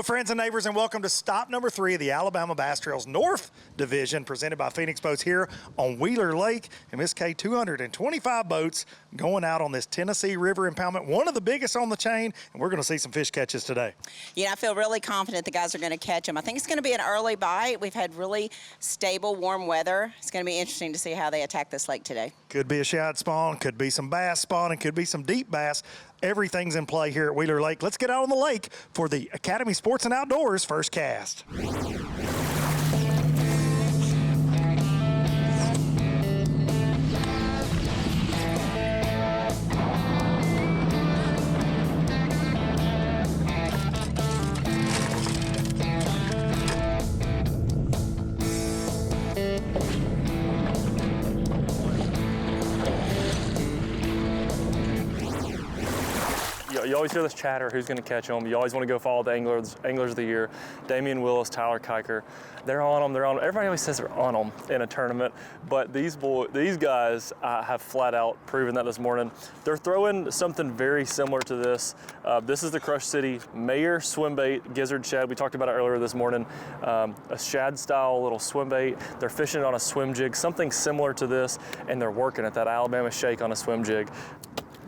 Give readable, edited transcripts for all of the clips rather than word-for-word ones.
Hello, friends and neighbors, and welcome to stop number 3 of the Alabama Bass Trail's North Division, presented by Phoenix Boats here on Wheeler Lake. And Miss K, 225 boats going out on this Tennessee River impoundment, one of the biggest on the chain, and we're going to see some fish catches today. Yeah, I feel really confident the guys are going to catch them. I think it's going to be an early bite. We've had really stable, warm weather. It's going to be interesting to see how they attack this lake today. Could be a shad spawn, could be some bass spawn, and could be some deep bass. Everything's in play here at Wheeler Lake. Let's get out on the lake for the Academy Sports and Outdoors first cast. You always hear this chatter, who's going to catch them. You always want to go follow the anglers of the year. Damian Willis, Tyler Kiker. They're on them, Everybody always says they're on them in a tournament, but these guys have flat out proven that this morning. They're throwing something very similar to this. This is the Crush City Mayer swim bait, gizzard shad. We talked about it earlier this morning. A shad style little swim bait. They're fishing on a swim jig, something similar to this, and they're working at that Alabama shake on a swim jig.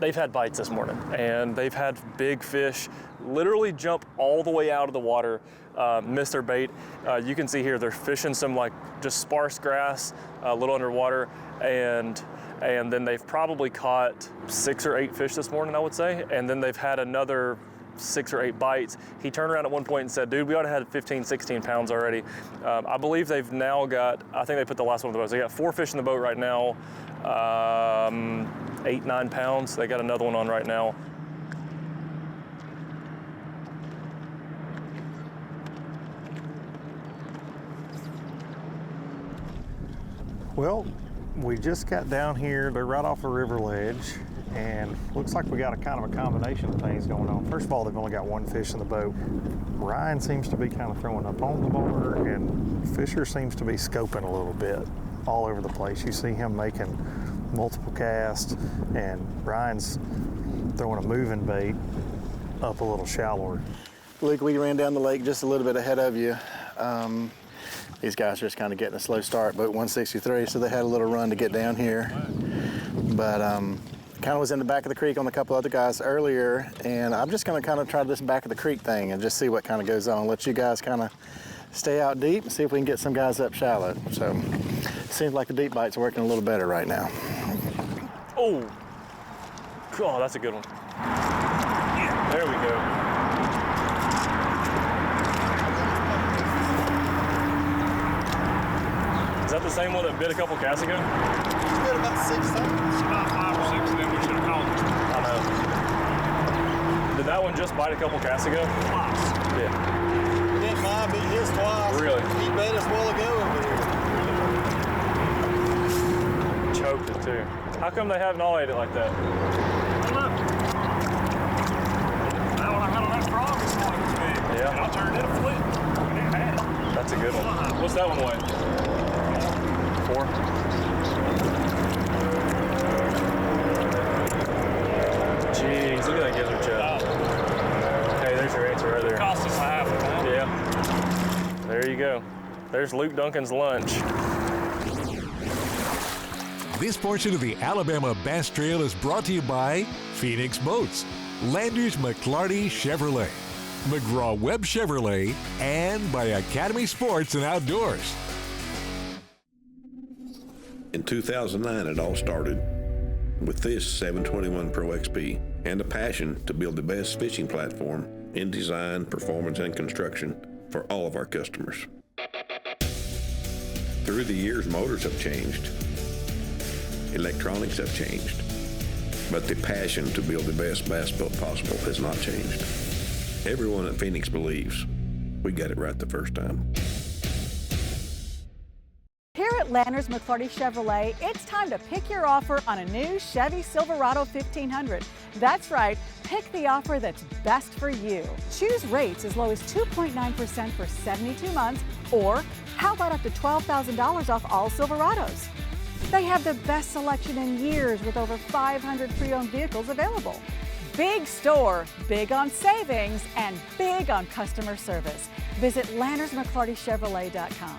They've had bites this morning, and they've had big fish literally jump all the way out of the water, miss their bait. You can see here they're fishing some like just sparse grass, a little underwater, and then they've probably caught 6 or 8 fish this morning, I would say, and then they've had another 6 or 8 bites. He turned around at one point and said, dude, we ought to have 15, 16 pounds already. I believe they've now got, I think they put the last one on the boat. So they got 4 fish in the boat right now, 8, 9 pounds. They got another one on right now. Well, we just got down here. They're right off the river ledge, and looks like we got a kind of a combination of things going on. First of all, they've only got 1 fish in the boat. Ryan seems to be kind of throwing up on the bar, and Fisher seems to be scoping a little bit all over the place. You see him making multiple casts, and Ryan's throwing a moving bait up a little shallower. Luke, we ran down the lake just a little bit ahead of you. These guys are just kind of getting a slow start, boat 163, so they had a little run to get down here. But kind of was in the back of the creek on a couple other guys earlier, and I'm just going to kind of try this back of the creek thing and just see what kind of goes on. Let you guys kind of stay out deep and see if we can get some guys up shallow. So it seems like the deep bite's working a little better right now. Oh, that's a good one. There we go. Is that the same one that bit a couple casts ago? It's bit about 6 times. About 5 or 6 of them we should have called. I know. Did that one just bite a couple casts ago? Twice. Yeah. Didn't mind, beat his twice. Really? He bit us a while ago over here. Choked it too. How come they haven't all ate it like that? I don't know. That one I had on that frog this morning was big. Yeah. And I turned it a flip. And it had it. That's a good one. What's that one weigh? 4? Jeez, look at that gizzard shad. Hey, there's your answer right there. It cost us a half a pound. Yeah. There you go. There's Luke Duncan's lunch. This portion of the Alabama Bass Trail is brought to you by Phoenix Boats, Landers McLarty Chevrolet, McGraw-Webb Chevrolet, and by Academy Sports and Outdoors. In 2009, it all started with this 721 Pro XP and a passion to build the best fishing platform in design, performance, and construction for all of our customers. Through the years, motors have changed. Electronics have changed. But the passion to build the best bass boat possible has not changed. Everyone at Phoenix believes we got it right the first time. Here at Landers McLarty Chevrolet, it's time to pick your offer on a new Chevy Silverado 1500. That's right, pick the offer that's best for you. Choose rates as low as 2.9% for 72 months, or how about up to $12,000 off all Silverados? They have the best selection in years with over 500 pre-owned vehicles available. Big store, big on savings, and big on customer service. Visit LannersMcClartyChevrolet.com.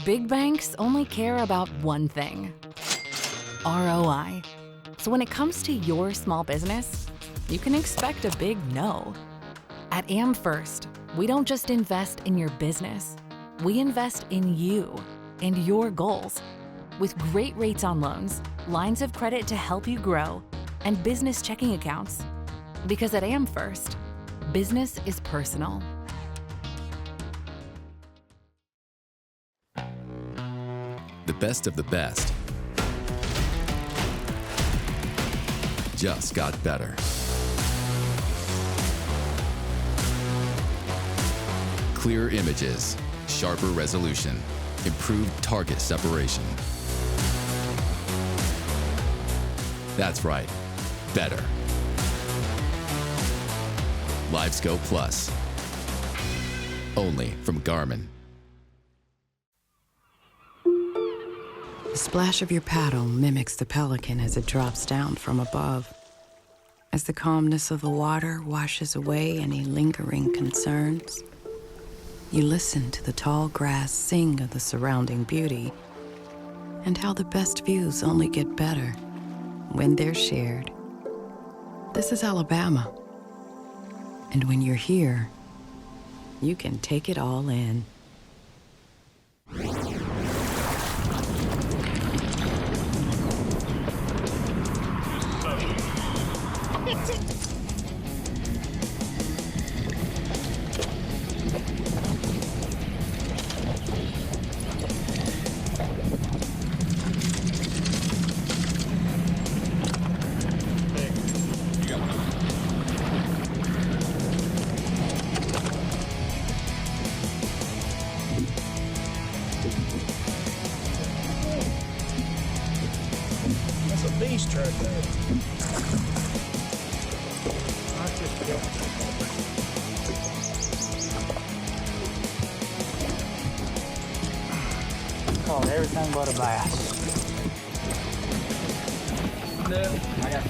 Big banks only care about one thing, ROI. So when it comes to your small business, you can expect a big no. At AmFirst, we don't just invest in your business, we invest in you and your goals. With great rates on loans, lines of credit to help you grow, and business checking accounts. Because at AmFirst, business is personal. The best of the best just got better. Clearer images, sharper resolution, improved target separation. That's right, better. LiveScope Plus, only from Garmin. The splash of your paddle mimics the pelican as it drops down from above. As the calmness of the water washes away any lingering concerns, you listen to the tall grass sing of the surrounding beauty and how the best views only get better when they're shared. This is Alabama. And when you're here, you can take it all in. That's a beast right there. Called everything but a bass. No, I got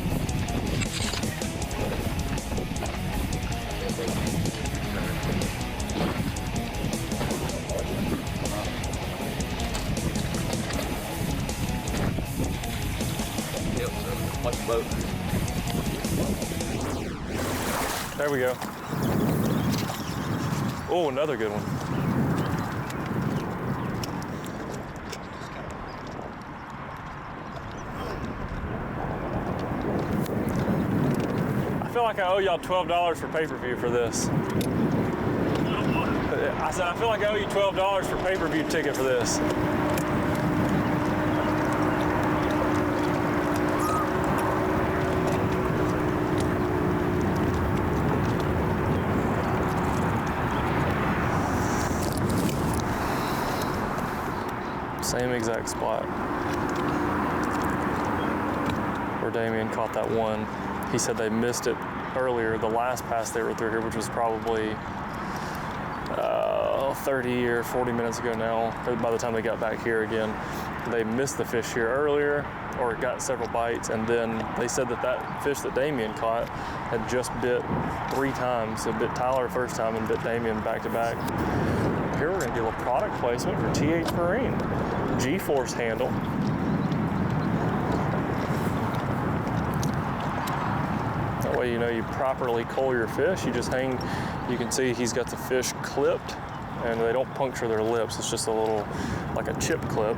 boat. There we go. Oh, another good one. I feel like I owe y'all $12 for pay-per-view for this. I said, I feel like I owe you $12 for pay-per-view ticket for this. Same exact spot where Damien caught that one. He said they missed it earlier, the last pass they were through here, which was probably 30 or 40 minutes ago now, by the time they got back here again. They missed the fish here earlier, or got several bites, and then they said that that fish that Damien caught had just bit 3 times. It bit Tyler the first time and bit Damien back to back. Here we're gonna do a product placement for TH Marine. G-Force handle. That way you know you properly cull your fish. You just hang, you can see he's got the fish clipped and they don't puncture their lips. It's just a little, like a chip clip.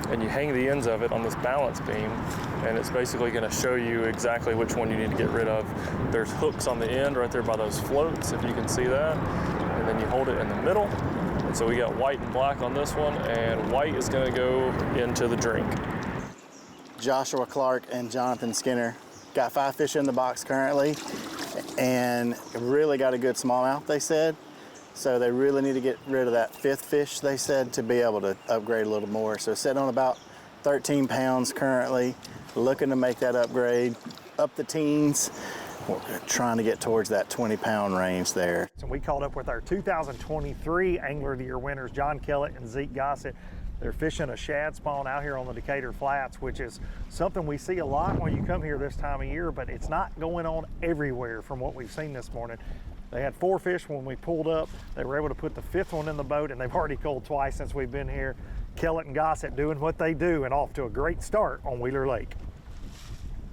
And you hang the ends of it on this balance beam and it's basically gonna show you exactly which one you need to get rid of. There's hooks on the end right there by those floats, if you can see that. And then you hold it in the middle. And so we got white and black on this one, and white is gonna go into the drink. Joshua Clark and Jonathan Skinner got 5 fish in the box currently and really got a good smallmouth, they said. So they really need to get rid of that 5th fish, they said, to be able to upgrade a little more. So sitting on about 13 pounds currently, looking to make that upgrade up the teens. trying to get towards that 20-pound range there. So we caught up with our 2023 Angler of the Year winners, John Kellett and Zeke Gossett. They're fishing a shad spawn out here on the Decatur Flats, which is something we see a lot when you come here this time of year, but it's not going on everywhere from what we've seen this morning. They had 4 fish when we pulled up. They were able to put the 5th one in the boat, and they've already culled twice since we've been here. Kellett and Gossett doing what they do and off to a great start on Wheeler Lake.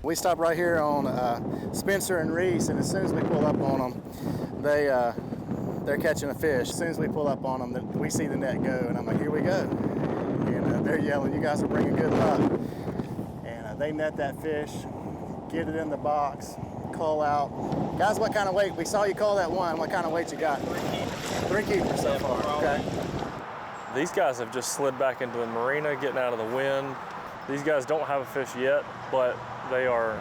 We stopped right here on Spencer and Reese, and as soon as we pull up on them, they're catching a fish. As soon as we pull up on them, we see the net go, and I'm like, here we go. And they're yelling, you guys are bringing good luck. And they net that fish, get it in the box, cull out. Guys, what kind of weight? We saw you call that one. What kind of weight you got? 3 keepers so far, okay. These guys have just slid back into the marina, getting out of the wind. These guys don't have a fish yet, but they're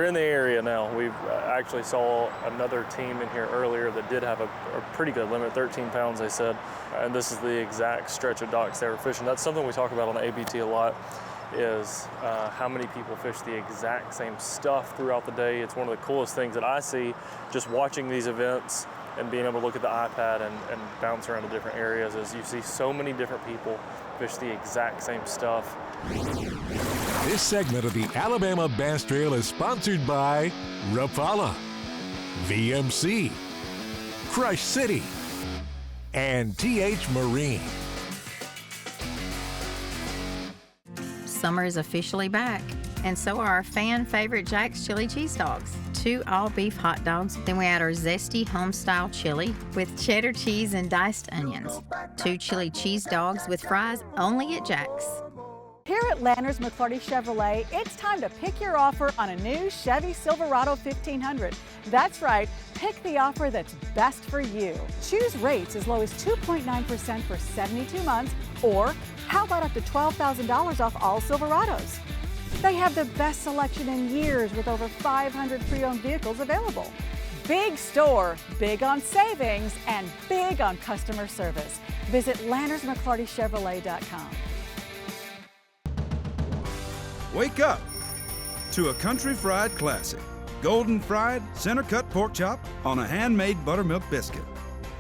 in the area now. We've actually saw another team in here earlier that did have a pretty good limit, 13 pounds they said, and this is the exact stretch of docks they were fishing. That's something we talk about on the ABT a lot, is how many people fish the exact same stuff throughout the day. It's one of the coolest things that I see just watching these events and being able to look at the iPad and bounce around to different areas, is you see so many different people fish the exact same stuff. This segment of the Alabama Bass Trail is sponsored by Rapala, VMC, Crush City, and TH Marine. Summer is officially back, and so are our fan favorite Jack's Chili Cheese Dogs. 2 all-beef hot dogs, then we add our zesty home-style chili with cheddar cheese and diced onions. 2 chili cheese dogs with fries only at Jack's. Here at Landers McClarty Chevrolet, it's time to pick your offer on a new Chevy Silverado 1500. That's right, pick the offer that's best for you. Choose rates as low as 2.9% for 72 months, or how about up to $12,000 off all Silverados? They have the best selection in years with over 500 pre-owned vehicles available. Big store, big on savings, and big on customer service. Visit LandersMcClartyChevrolet.com. Wake up to a country fried classic. Golden fried, center cut pork chop on a handmade buttermilk biscuit.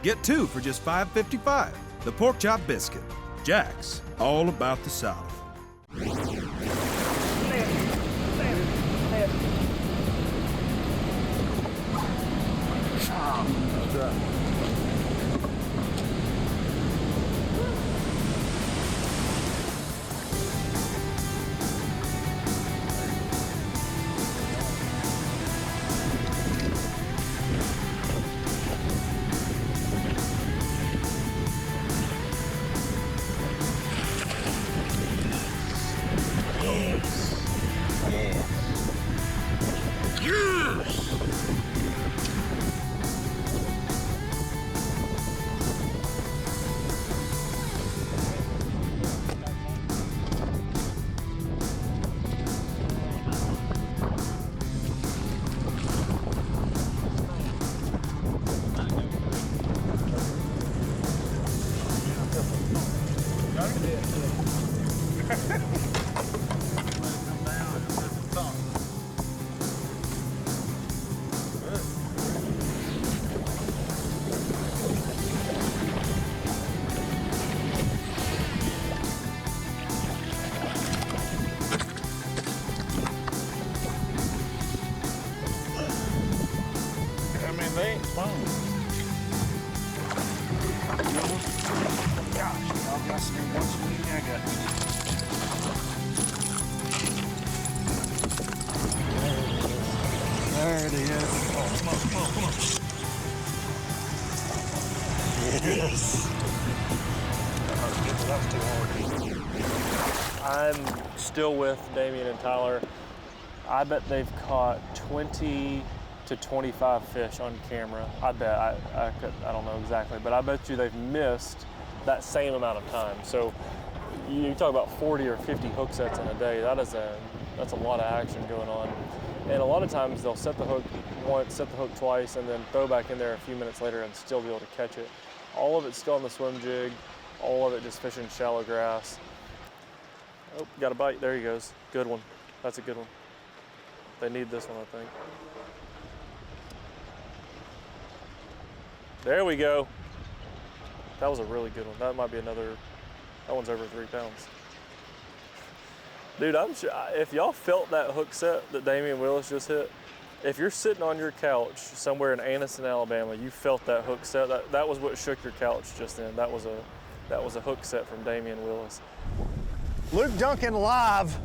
Get 2 for just $5.55. The pork chop biscuit. Jack's, all about the South. They ain't fun. Gosh, I've got some once a week. I got. There it is. Oh, come on, come on, come on. Yes. That was too hard. I'm still with Damian and Tyler. I bet they've caught 20 to 25 fish on camera. I bet, I don't know exactly, but I bet you they've missed that same amount of time. So you talk about 40 or 50 hook sets in a day. That's a lot of action going on. And a lot of times they'll set the hook once, set the hook twice, and then throw back in there a few minutes later and still be able to catch it. All of it's still on the swim jig, all of it just fishing shallow grass. Oh, got a bite, there he goes. Good one, that's a good one. They need this one, I think. There we go. That was a really good one. That might be another, that one's over 3 pounds. Dude, I'm sure, if y'all felt that hook set that Damian Willis just hit, if you're sitting on your couch somewhere in Anniston, Alabama, you felt that hook set, that was what shook your couch just then. That was a hook set from Damian Willis. Luke Duncan live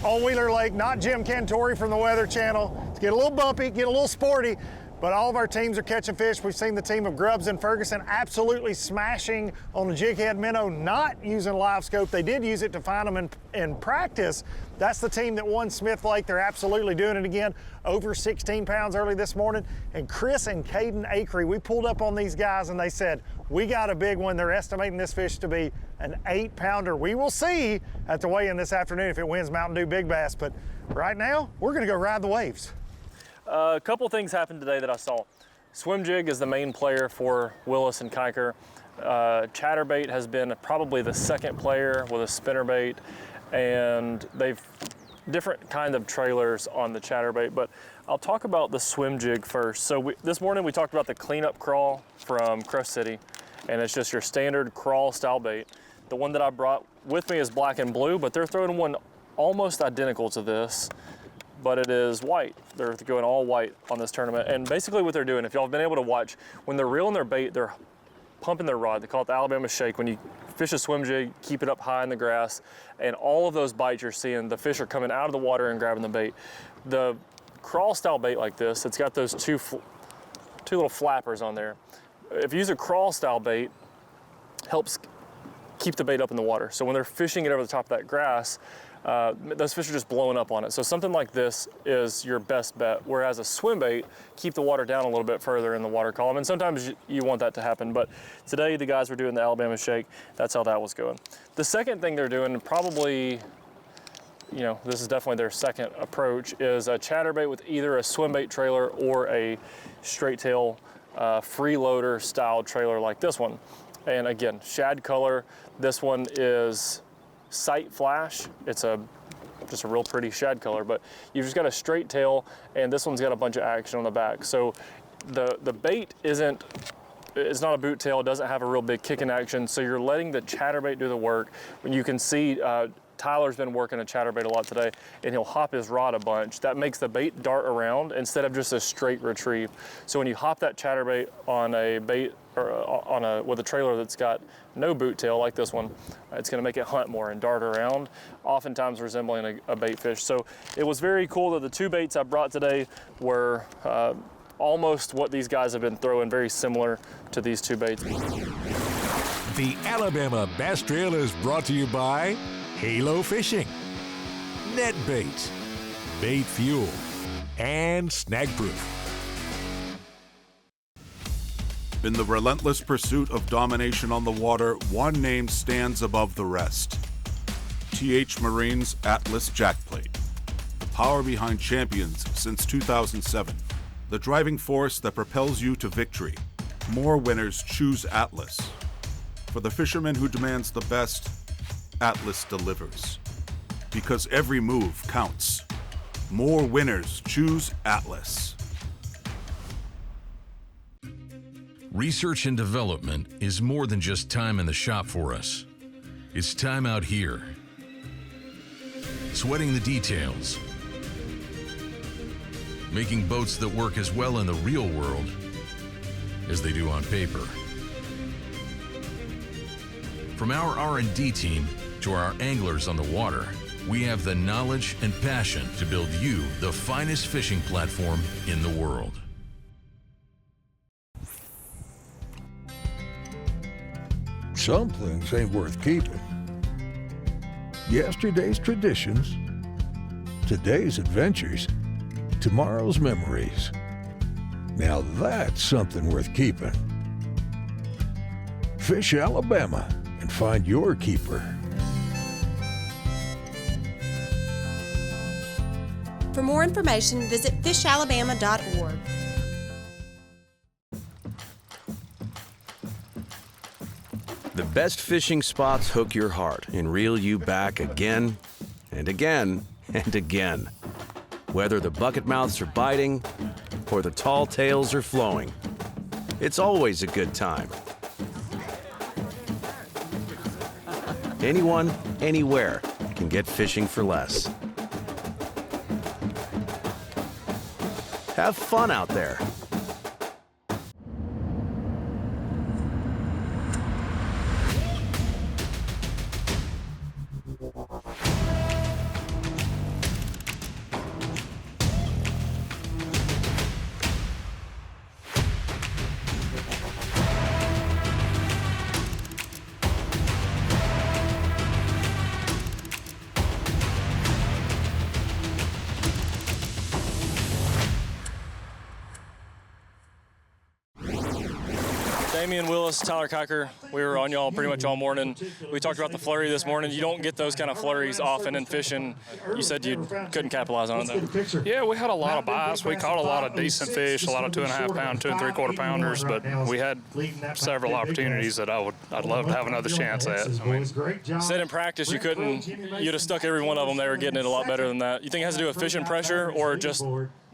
on Wheeler Lake, not Jim Cantori from the Weather Channel. It's get a little bumpy, get a little sporty, but all of our teams are catching fish. We've seen the team of Grubbs and Ferguson absolutely smashing on the jig head minnow, not using live scope. They did use it to find them in practice. That's the team that won Smith Lake. They're absolutely doing it again. Over 16 pounds early this morning. And Chris and Caden Acree, we pulled up on these guys and they said, we got a big one. They're estimating this fish to be an 8-pounder. We will see at the weigh-in this afternoon if it wins Mountain Dew Big Bass. But right now, we're gonna go ride the waves. A couple things happened today that I saw. Swim jig is the main player for Willis and Kiker. Chatterbait has been probably the second player with a spinnerbait, and they've different kind of trailers on the chatterbait, but I'll talk about the swim jig first. So this morning we talked about the cleanup crawl from Crush City, and it's just your standard crawl style bait. The one that I brought with me is black and blue, but they're throwing one almost identical to this, but it is white. They're going all white on this tournament. And basically what they're doing, if y'all have been able to watch, when they're reeling their bait, they're pumping their rod. They call it the Alabama shake. When you fish a swim jig, keep it up high in the grass, and all of those bites you're seeing, the fish are coming out of the water and grabbing the bait. The crawl style bait like this, it's got those two little flappers on there. If you use a crawl style bait, helps keep the bait up in the water. So when they're fishing it over the top of that grass, those fish are just blowing up on it. So something like this is your best bet, whereas a swim bait, keep the water down a little bit further in the water column, and sometimes you want that to happen. But today the guys were doing the Alabama shake. That's how that was going. The second thing they're doing, probably, you know, this is definitely their second approach, is a chatterbait with either a swim bait trailer or a straight tail freeloader style trailer like this one. And again, shad color. This one is Sight Flash. It's just a real pretty shad color, but you've just got a straight tail, and this one's got a bunch of action on the back. So the bait it's not a boot tail, it doesn't have a real big kicking action, so you're letting the chatterbait do the work. When you can see Tyler's been working a chatterbait a lot today, and he'll hop his rod a bunch. That makes the bait dart around instead of just a straight retrieve. So when you hop that chatterbait on a bait or with a trailer that's got no boot tail like this one, it's going to make it hunt more and dart around, oftentimes resembling a bait fish. So it was very cool that the two baits I brought today were almost what these guys have been throwing, very similar to these two baits. The Alabama Bass Trail is brought to you by Halo Fishing, Net Bait, Bait Fuel, and Snag Proof. In the relentless pursuit of domination on the water, one name stands above the rest. TH Marine's Atlas Jackplate. The power behind champions since 2007. The driving force that propels you to victory. More winners choose Atlas. For the fisherman who demands the best, Atlas delivers. Because every move counts. More winners choose Atlas. Research and development is more than just time in the shop for us. It's time out here. Sweating the details. Making boats that work as well in the real world as they do on paper. From our R&D team to our anglers on the water, we have the knowledge and passion to build you the finest fishing platform in the world. Some things ain't worth keeping. Yesterday's traditions, today's adventures, tomorrow's memories. Now that's something worth keeping. Fish Alabama and find your keeper. For more information, visit fishalabama.org. The best fishing spots hook your heart and reel you back again and again and again. Whether the bucket mouths are biting or the tall tails are flowing, It's always a good time. Anyone, anywhere can get fishing for less. Have fun out there. Damian Willis, Tyler Kiker, we were on y'all pretty much all morning. We talked about the flurry this morning. You don't get those kind of flurries often in fishing. You said you couldn't capitalize on it, though. Yeah, we had a lot of bites. We caught a lot of decent fish, a lot of 2.5 pound, 2 3/4 pounders, but we had several opportunities that I'd love to have another chance at. I mean, said in practice you'd have stuck every one of them. They were getting it a lot better than that. You think it has to do with fishing pressure or just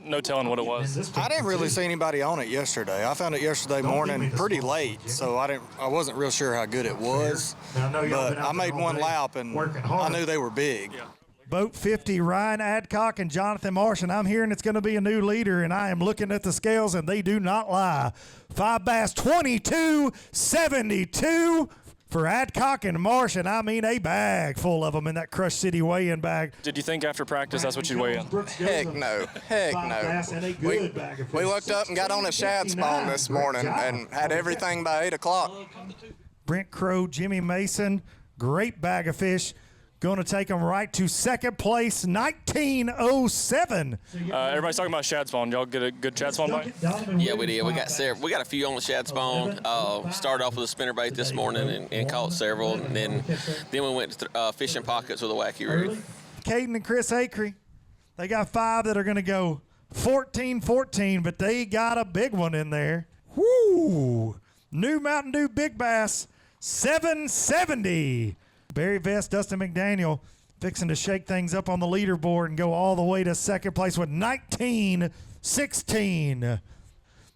no telling what it was? I didn't really see anybody on it yesterday. I found it yesterday morning pretty late, so I wasn't real sure how good it was. But I made one lap and I knew they were big. Boat 50, Ryan Adcock and Jonathan Marsh, and I'm hearing it's going to be a new leader, and I am looking at the scales, and they do not lie. 5 bass, 22.72 for Adcock and Marsh, and I mean a bag full of them in that Crush City weigh-in bag. Did you think after practice that's what you'd weigh in? Heck no. We looked up and got on a shad spawn this morning and had everything by 8 o'clock. Brent Crow, Jimmy Mason, great bag of fish. Going to take them right to second place, 1907. Everybody's talking about shad spawn. Y'all get a good shad spawn bite? Yeah, we did. We got a few on the shad spawn. Started off with a spinnerbait this morning and caught several. And then we went to fishing pockets with a wacky rig. Caden and Chris Acree, they got 5 that are going to go 14-14, but they got a big one in there. Woo! New Mountain Dew Big Bass, 770. Barry Vest, Dustin McDaniel fixing to shake things up on the leaderboard and go all the way to second place with 19-16.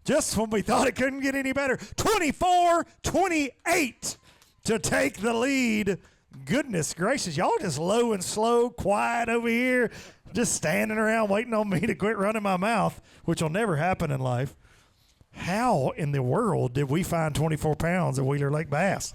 Just when we thought it couldn't get any better. 24-28 to take the lead. Goodness gracious, y'all just low and slow, quiet over here, just standing around waiting on me to quit running my mouth, which will never happen in life. How in the world did we find 24 pounds of Wheeler Lake bass?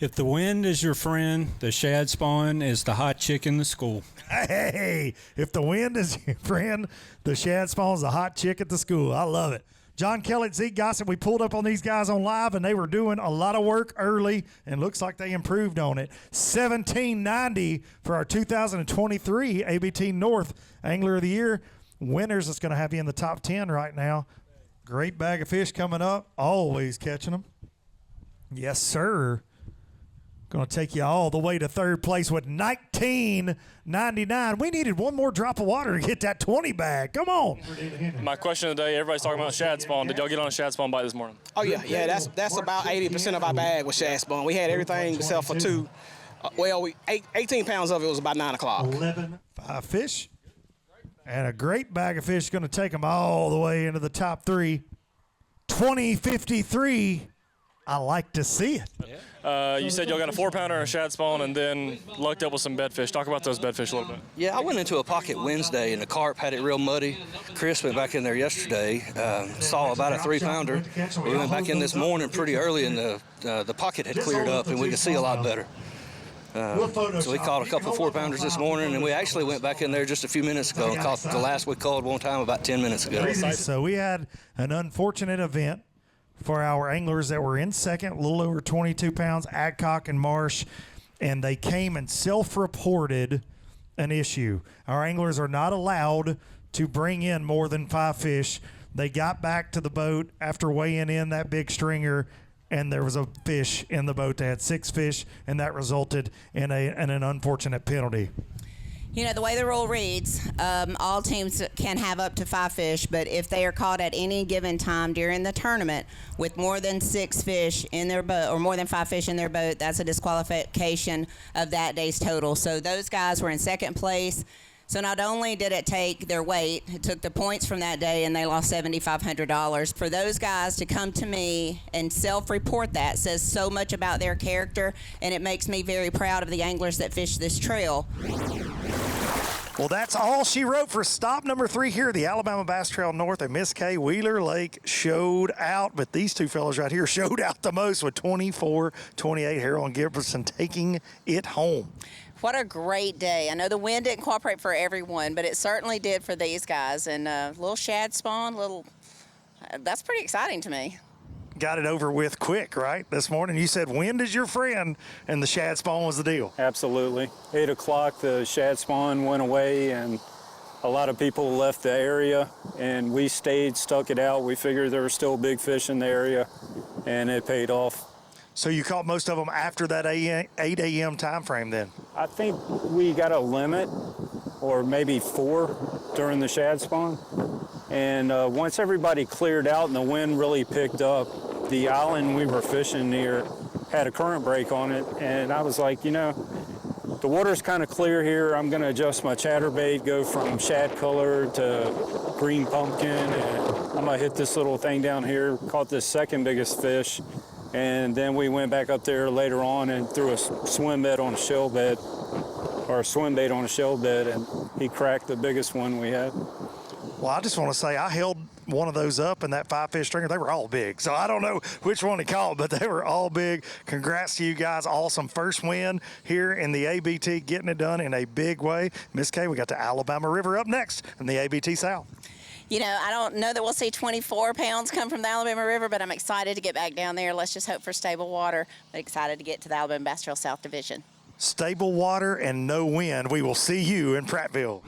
If the wind is your friend, the shad spawn is the hot chick in the school. Hey, if the wind is your friend, the shad spawn is the hot chick at the school. I love it. John Kelly at Zeke Gossett, we pulled up on these guys on live, and they were doing a lot of work early, and looks like they improved on it. 1790 for our 2023 ABT North Angler of the Year. Winners is going to have you in the top 10 right now. Great bag of fish coming up. Always catching them. Yes, sir. Going to take you all the way to third place with 19.99. We needed one more drop of water to get that 20 bag. Come on. My question of the day, everybody's talking about shad spawn. Did y'all get on a shad spawn bite this morning? Oh, yeah. That's about 80% of our bag was shad spawn. We had everything except for 2. 18 pounds of it was about 9 o'clock. 5 fish. And a great bag of fish going to take them all the way into the top 3. 20.53. I like to see it. You said y'all got a 4-pounder and a shad spawn and then lucked up with some bedfish. Talk about those bedfish a little bit. Yeah, I went into a pocket Wednesday and the carp had it real muddy. Chris went back in there yesterday, saw about a 3-pounder. We went back in this morning pretty early and the pocket had cleared up and we could see a lot better. So we caught a couple 4-pounders this morning, and we actually went back in there just a few minutes ago and caught the last we caught one time about 10 minutes ago. So we had an unfortunate event for our anglers that were in second, a little over 22 pounds, Adcock and Marsh, and they came and self-reported an issue. Our anglers are not allowed to bring in more than 5 fish. They got back to the boat after weighing in that big stringer, and there was a fish in the boat. They had 6 fish, and that resulted in an unfortunate penalty. You know, the way the rule reads, all teams can have up to 5 fish, but if they are caught at any given time during the tournament with more than 6 fish in their boat or more than 5 fish in their boat, that's a disqualification of that day's total. So those guys were in second place. So not only did it take their weight, it took the points from that day, and they lost $7,500. For those guys to come to me and self-report that says so much about their character, and it makes me very proud of the anglers that fish this trail. Well, that's all she wrote for stop number 3 here at the Alabama Bass Trail North, and Miss Kay Wheeler Lake showed out, but these two fellows right here showed out the most with 24-28. Harold and Gibson taking it home. What a great day. I know the wind didn't cooperate for everyone, but it certainly did for these guys. And little shad spawn, that's pretty exciting to me. Got it over with quick, right? This morning you said wind is your friend, and the shad spawn was the deal. Absolutely. 8 o'clock, the shad spawn went away, and a lot of people left the area, and we stayed, stuck it out. We figured there were still big fish in the area, and it paid off. So you caught most of them after that 8 a.m. time frame then? I think we got a limit, or maybe 4 during the shad spawn. And once everybody cleared out and the wind really picked up, the island we were fishing near had a current break on it. And I was like, you know, the water's kind of clear here. I'm going to adjust my chatterbait, go from shad color to green pumpkin. And I'm going to hit this little thing down here. Caught this second biggest fish. And then we went back up there later on and threw a swim bait on a shell bed, and he cracked the biggest one we had. Well, I just want to say I held one of those up in that 5-fish stringer. They were all big. So I don't know which one he caught, but they were all big. Congrats to you guys. Awesome first win here in the ABT, getting it done in a big way. Miss Kay, we got the Alabama River up next in the ABT South. You know, I don't know that we'll see 24 pounds come from the Alabama River, but I'm excited to get back down there. Let's just hope for stable water, but excited to get to the Alabama Bass Trail South Division. Stable water and no wind. We will see you in Prattville.